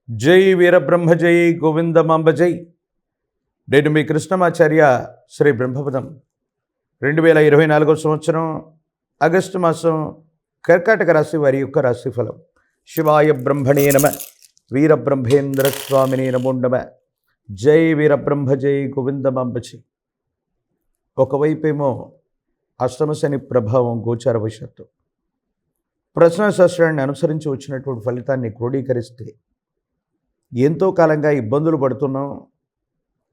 జై వీరబ్రహ్మ జై గోవిందమాంబ జై. నేను మీ కృష్ణమాచార్య శ్రీ బ్రహ్మపదం. 2024 సంవత్సరం ఆగస్టు మాసం కర్కాటక రాశి వారి యొక్క రాశిఫలం. శివాయ బ్రహ్మణే నమ, వీరబ్రహ్మేంద్ర స్వామిని నమో నమ. జై వీరబ్రహ్మ జై గోవిందమాంబ జై. ఒకవైపేమో అష్టమ శని ప్రభావం గోచార వశత్తు ప్రశ్నాశాస్త్రాన్ని అనుసరించి వచ్చినటువంటి ఫలితాన్ని క్రోడీకరిస్తే ఎంతో కాలంగా ఇబ్బందులు పడుతున్నాం,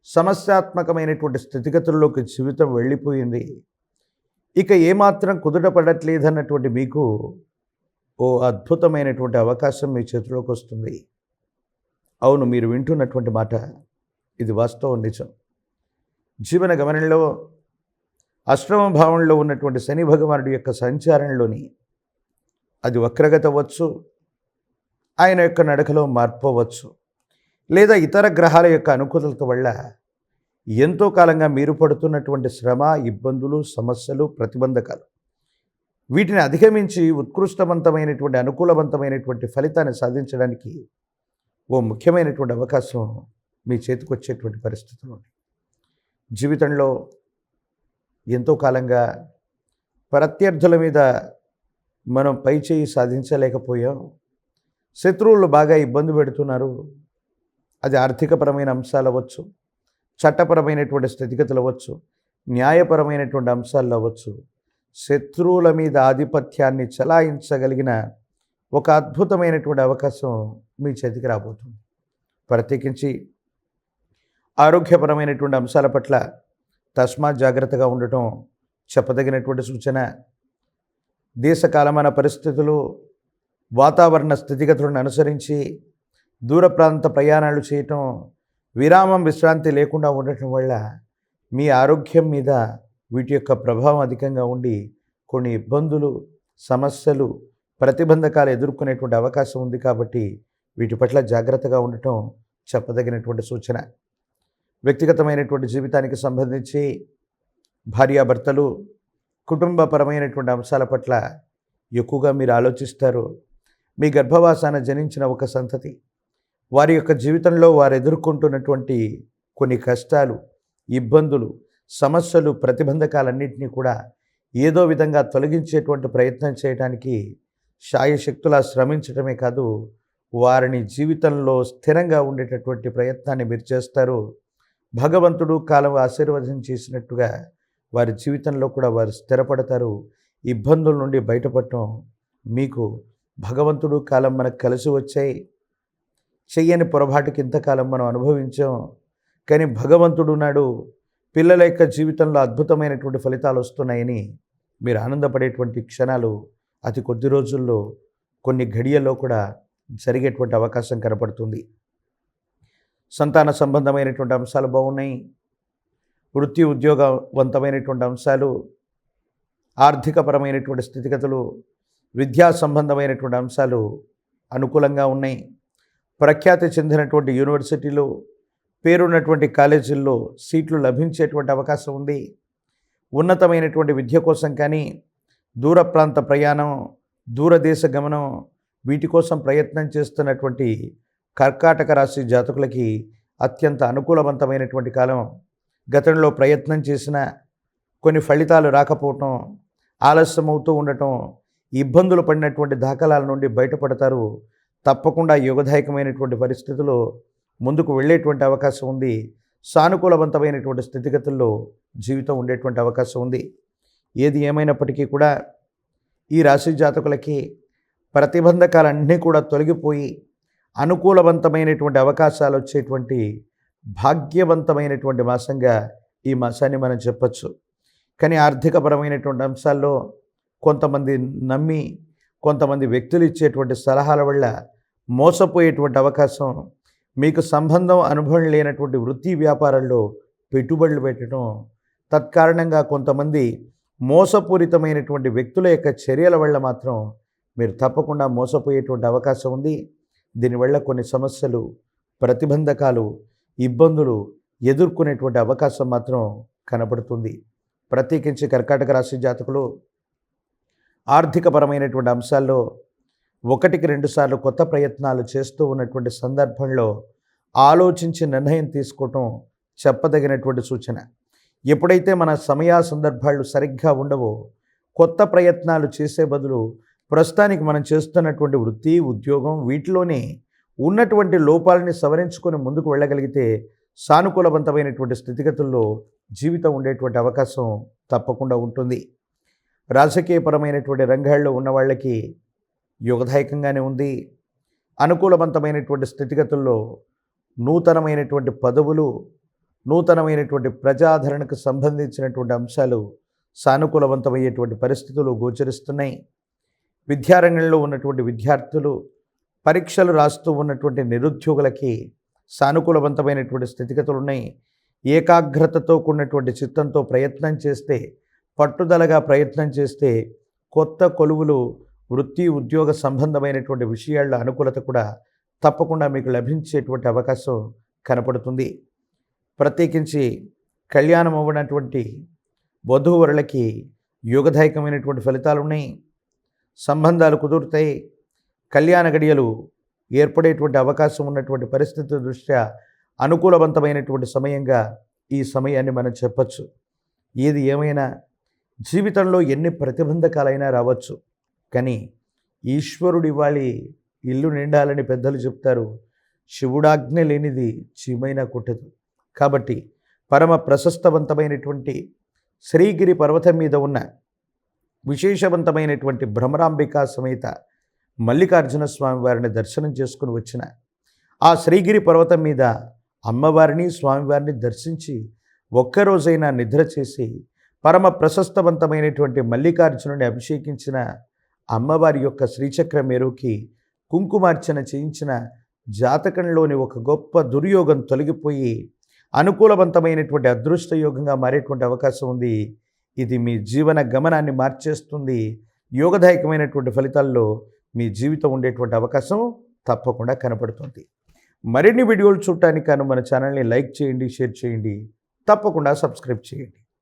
సమస్యాత్మకమైనటువంటి స్థితిగతుల్లోకి జీవితం వెళ్ళిపోయింది, ఇక ఏమాత్రం కుదుట పడట్లేదన్నటువంటి మీకు ఓ అద్భుతమైనటువంటి అవకాశం మీ చేతిలోకి వస్తుంది. అవును, మీరు వింటున్నటువంటి మాట ఇది వాస్తవం, నిజం. జీవన గమనంలో అష్టమ భావంలో ఉన్నటువంటి శని భగవానుడి యొక్క సంచారంలోని అది వక్రగతి అవ్వచ్చు, ఆయన యొక్క నడకలో మార్పు అవ్వచ్చు, లేదా ఇతర గ్రహాల యొక్క అనుకూలత వల్ల ఎంతో కాలంగా మీరు పడుతున్నటువంటి శ్రమ, ఇబ్బందులు, సమస్యలు, ప్రతిబంధకాలు వీటిని అధిగమించి ఉత్కృష్టవంతమైనటువంటి అనుకూలవంతమైనటువంటి ఫలితాన్ని సాధించడానికి ఓ ముఖ్యమైనటువంటి అవకాశం మీ చేతికి వచ్చేటువంటి పరిస్థితులు ఉన్నాయి. జీవితంలో ఎంతో కాలంగా ప్రత్యర్థుల మీద మనం పై చేయి సాధించలేకపోయాం, శత్రువులు బాగా ఇబ్బంది పెడుతున్నారు. అది ఆర్థికపరమైన అంశాలు అవ్వచ్చు, చట్టపరమైనటువంటి స్థితిగతులు అవ్వచ్చు, న్యాయపరమైనటువంటి అంశాలు అవ్వచ్చు. శత్రువుల మీద ఆధిపత్యాన్ని చలాయించగలిగిన ఒక అద్భుతమైనటువంటి అవకాశం మీ చేతికి రాబోతుంది. ప్రత్యేకించి ఆరోగ్యపరమైనటువంటి అంశాల పట్ల తస్మాత్ జాగ్రత్తగా ఉండటం చెప్పదగినటువంటి సూచన. దేశకాలమాన పరిస్థితులు, వాతావరణ స్థితిగతులను అనుసరించి దూర ప్రాంత ప్రయాణాలు చేయటం, విరామం, విశ్రాంతి లేకుండా ఉండటం వల్ల మీ ఆరోగ్యం మీద వీటి యొక్క ప్రభావం అధికంగా ఉండి కొన్ని ఇబ్బందులు, సమస్యలు, ప్రతిబంధకాలు ఎదుర్కొనేటువంటి అవకాశం ఉంది. కాబట్టి వీటి పట్ల జాగ్రత్తగా ఉండటం చెప్పదగినటువంటి సూచన. వ్యక్తిగతమైనటువంటి జీవితానికి సంబంధించి భార్యాభర్తలు, కుటుంబపరమైనటువంటి అంశాల పట్ల ఎక్కువగా మీరు ఆలోచిస్తారు. మీ గర్భవాసాన జనించిన ఒక సంతతి, వారి యొక్క జీవితంలో వారు ఎదుర్కొంటున్నటువంటి కొన్ని కష్టాలు, ఇబ్బందులు, సమస్యలు, ప్రతిబంధకాలన్నింటినీ కూడా ఏదో విధంగా తొలగించేటువంటి ప్రయత్నం చేయడానికి శాయశక్తులా శ్రమించడమే కాదు, వారిని జీవితంలో స్థిరంగా ఉండేటటువంటి ప్రయత్నాన్ని మీరు చేస్తారు. భగవంతుడు కాలం ఆశీర్వదం చేసినట్టుగా వారి జీవితంలో కూడా వారు స్థిరపడతారు. ఇబ్బందుల నుండి బయటపడటం మీకు భగవంతుడు కాలం మనకు కలిసి వచ్చాయి. చెయ్యని పొరపాటుకి ఇంతకాలం మనం అనుభవించాం, కానీ భగవంతుడు నాడు పిల్లల యొక్క జీవితంలో అద్భుతమైనటువంటి ఫలితాలు వస్తున్నాయని మీరు ఆనందపడేటువంటి క్షణాలు అతి కొద్ది రోజుల్లో, కొన్ని ఘడియల్లో కూడా జరిగేటువంటి అవకాశం కనపడుతుంది. సంతాన సంబంధమైనటువంటి అంశాలు బాగున్నాయి. వృత్తి ఉద్యోగవంతమైనటువంటి అంశాలు, ఆర్థికపరమైనటువంటి స్థితిగతులు, విద్యా సంబంధమైనటువంటి అంశాలు అనుకూలంగా ఉన్నాయి. ప్రఖ్యాతి చెందినటువంటి యూనివర్సిటీలు, పేరున్నటువంటి కాలేజీల్లో సీట్లు లభించేటువంటి అవకాశం ఉంది. ఉన్నతమైనటువంటి విద్య కోసం కానీ, దూర ప్రాంత ప్రయాణం, దూరదేశ గమనం, వీటి కోసం ప్రయత్నం చేస్తున్నటువంటి కర్కాటక రాశి జాతకులకి అత్యంత అనుకూలవంతమైనటువంటి కాలం. గతంలో ప్రయత్నం చేసిన కొన్ని ఫలితాలు రాకపోవటం, ఆలస్యమవుతూ ఉండటం, ఇబ్బందులు పడినటువంటి దాఖలాల నుండి బయటపడతారు. తప్పకుండా యోగదాయకమైనటువంటి పరిస్థితుల్లో ముందుకు వెళ్ళేటువంటి అవకాశం ఉంది. సానుకూలవంతమైనటువంటి స్థితిగతుల్లో జీవితం ఉండేటువంటి అవకాశం ఉంది. ఏది ఏమైనప్పటికీ కూడా ఈ రాశి జాతకులకి ప్రతిబంధకాలన్నీ కూడా తొలగిపోయి అనుకూలవంతమైనటువంటి అవకాశాలు వచ్చేటువంటి భాగ్యవంతమైనటువంటి మాసంగా ఈ మాసాన్ని మనం చెప్పచ్చు. కానీ ఆర్థికపరమైనటువంటి అంశాల్లో కొంతమంది నమ్మి, కొంతమంది వ్యక్తులు ఇచ్చేటువంటి సలహాల వల్ల మోసపోయేటువంటి అవకాశం, మీకు సంబంధం, అనుభవం లేనటువంటి వృత్తి వ్యాపారాల్లో పెట్టుబడులు పెట్టడం, తత్కారణంగా కొంతమంది మోసపూరితమైనటువంటి వ్యక్తుల యొక్క చర్యల వల్ల మాత్రం మీరు తప్పకుండా మోసపోయేటువంటి అవకాశం ఉంది. దీనివల్ల కొన్ని సమస్యలు, ప్రతిబంధకాలు, ఇబ్బందులు ఎదుర్కొనేటువంటి అవకాశం మాత్రం కనబడుతుంది. ప్రత్యేకించి కర్కాటక రాశి జాతకులు ఆర్థికపరమైనటువంటి అంశాల్లో ఒకటికి 2 సార్లు కొత్త ప్రయత్నాలు చేస్తూ ఉన్నటువంటి సందర్భంలో ఆలోచించి నిర్ణయం తీసుకోవటం చెప్పదగినటువంటి సూచన. ఎప్పుడైతే మన సమయ సందర్భాలు సరిగ్గా ఉండవో కొత్త ప్రయత్నాలు చేసే బదులు ప్రస్తుతానికి మనం చేస్తున్నటువంటి వృత్తి, ఉద్యోగం వీటిలోనే ఉన్నటువంటి లోపాలని సవరించుకొని ముందుకు వెళ్ళగలిగితే సానుకూలవంతమైనటువంటి స్థితిగతుల్లో జీవితం ఉండేటువంటి అవకాశం తప్పకుండా ఉంటుంది. రాజకీయపరమైనటువంటి రంగాల్లో ఉన్న వాళ్ళకి యోగదాయకంగానే ఉంది. అనుకూలవంతమైనటువంటి స్థితిగతుల్లో నూతనమైనటువంటి పదవులు, నూతనమైనటువంటి ప్రజాదరణకు సంబంధించినటువంటి అంశాలు సానుకూలవంతమయ్యేటువంటి పరిస్థితులు గోచరిస్తున్నాయి. విద్యారంగంలో ఉన్నటువంటి విద్యార్థులు, పరీక్షలు రాస్తూ ఉన్నటువంటి నిరుద్యోగులకి సానుకూలవంతమైనటువంటి స్థితిగతులు ఉన్నాయి. ఏకాగ్రతతో కూడినటువంటి చిత్తంతో ప్రయత్నం చేస్తే, పట్టుదలగా ప్రయత్నం చేస్తే కొత్త కొలువులు, వృత్తి ఉద్యోగ సంబంధమైనటువంటి విషయాల అనుకూలత కూడా తప్పకుండా మీకు లభించేటువంటి అవకాశం కనపడుతుంది. ప్రత్యేకించి కళ్యాణం అవ్వనటువంటి వధూవరులకి యోగదాయకమైనటువంటి ఫలితాలు ఉన్నాయి. సంబంధాలు కుదురుతాయి. కళ్యాణ గడియలు ఏర్పడేటువంటి అవకాశం ఉన్నటువంటి పరిస్థితుల దృష్ట్యా అనుకూలవంతమైనటువంటి సమయంగా ఈ సమయాన్ని మనం చెప్పచ్చు. ఏది ఏమైనా జీవితంలో ఎన్ని ప్రతిబంధకాలైనా రావచ్చు, కానీ ఈశ్వరుడివ్వాలి ఇల్లు నిండాలని పెద్దలు చెప్తారు. శివుడాజ్ఞ లేనిది చీమైనా కుట్టదు. కాబట్టి పరమ ప్రశస్తవంతమైనటువంటి శ్రీగిరి పర్వతం మీద ఉన్న విశేషవంతమైనటువంటి భ్రమరాంబికా సమేత మల్లికార్జున స్వామి వారిని దర్శనం చేసుకుని వచ్చిన ఆ శ్రీగిరి పర్వతం మీద అమ్మవారిని, స్వామివారిని దర్శించి ఒక్కరోజైనా నిద్ర చేసి పరమ ప్రశస్తవంతమైనటువంటి మల్లికార్జునుని అభిషేకించిన అమ్మవారి యొక్క శ్రీచక్ర మేరుకి కుంకుమార్చన చేయించిన జాతకంలోని ఒక గొప్ప దుర్యోగం తొలగిపోయి అనుకూలవంతమైనటువంటి అదృష్టయోగంగా మారేటువంటి అవకాశం ఉంది. ఇది మీ జీవన గమనాన్ని మార్చేస్తుంది. యోగదాయకమైనటువంటి ఫలితాల్లో మీ జీవితం ఉండేటువంటి అవకాశం తప్పకుండా కనపడుతుంది. మరిన్ని వీడియోలు చూడటానికి మన ఛానల్ని లైక్ చేయండి, షేర్ చేయండి, తప్పకుండా సబ్స్క్రైబ్ చేయండి.